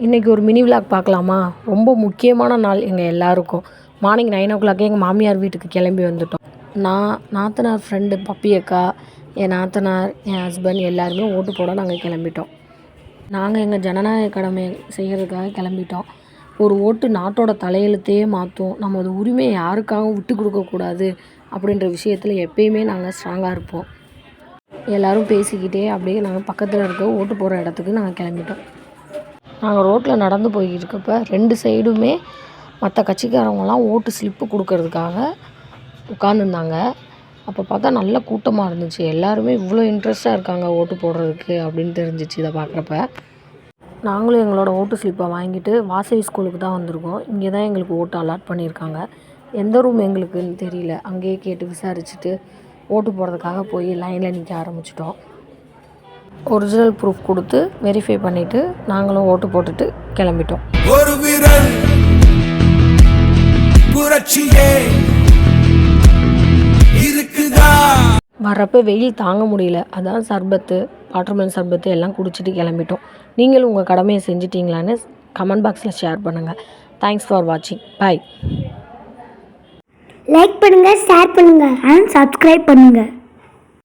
இன்றைக்கி ஒரு mini vlog பார்க்கலாமா? ரொம்ப முக்கியமான நாள் எங்கள் எல்லாருக்கும். மார்னிங் 9 எங்கள் மாமியார் வீட்டுக்கு கிளம்பி வந்துட்டோம். நாத்தனார் ஃப்ரெண்டு பப்பி அக்கா, என் நாத்தனார், என் ஹஸ்பண்ட் எல்லாருமே ஓட்டு போட நாங்கள் கிளம்பிட்டோம். நாங்கள் எங்கள் ஜனநாயக கடமை செய்கிறதுக்காக கிளம்பிட்டோம். ஒரு ஓட்டு நாட்டோட தலையெழுத்தையே மாற்றும். நம்ம அது உரிமையை யாருக்காகவும் விட்டு கொடுக்கக்கூடாது அப்படின்ற விஷயத்தில் எப்பயுமே நாங்கள் ஸ்ட்ராங்காக இருப்போம். எல்லோரும் பேசிக்கிட்டே அப்படியே நாங்கள் பக்கத்தில் இருக்க ஓட்டு போடுற இடத்துக்கு நாங்கள் கிளம்பிட்டோம். நாங்கள் ரோட்டில் நடந்து போய்கிட்டுருக்கப்ப 2 சைடுமே மற்ற கட்சிக்காரவங்களாம் ஓட்டு ஸ்லிப்பு கொடுக்கறதுக்காக உட்காந்துருந்தாங்க. அப்போ பார்த்தா நல்ல கூட்டமாக இருந்துச்சு. எல்லாருமே இவ்வளோ இன்ட்ரெஸ்ட்டாக இருக்காங்க ஓட்டு போடுறதுக்கு அப்படின்னு தெரிஞ்சிச்சு இதை பார்க்குறப்ப. நாங்களும் எங்களோட ஓட்டு ஸ்லிப்பை வாங்கிட்டு வாசவி ஸ்கூலுக்கு தான் வந்திருக்கோம். இங்கே தான் எங்களுக்கு ஓட்டு அலாட் பண்ணியிருக்காங்க. எந்த ரூம் எங்களுக்குன்னு தெரியல. அங்கேயே கேட்டு விசாரிச்சுட்டு ஓட்டு போடுறதுக்காக போய் லைனில் நிற்க ஆரம்பிச்சிட்டோம். ஒரிஜினல் ப்ரூஃப் கொடுத்து வெரிஃபை பண்ணிவிட்டு நாங்களும் ஓட்டு போட்டுட்டு கிளம்பிட்டோம். ஒரு விரல் புரட்சியே இருக்குதா. வர்றப்ப வெயில் தாங்க முடியல. அதான் சர்பத்து, வாட்டர்மெலன் சர்பத்து எல்லாம் குடிச்சிட்டு கிளம்பிட்டோம். நீங்களும் உங்கள் கடமையை செஞ்சிட்டிங்களான்னு கமெண்ட் பாக்ஸில் ஷேர் பண்ணுங்கள். தேங்க்ஸ் ஃபார் வாட்சிங். பாய். லைக் பண்ணுங்கள், ஷேர் பண்ணுங்கள் அண்ட் சப்ஸ்கிரைப் பண்ணுங்கள்.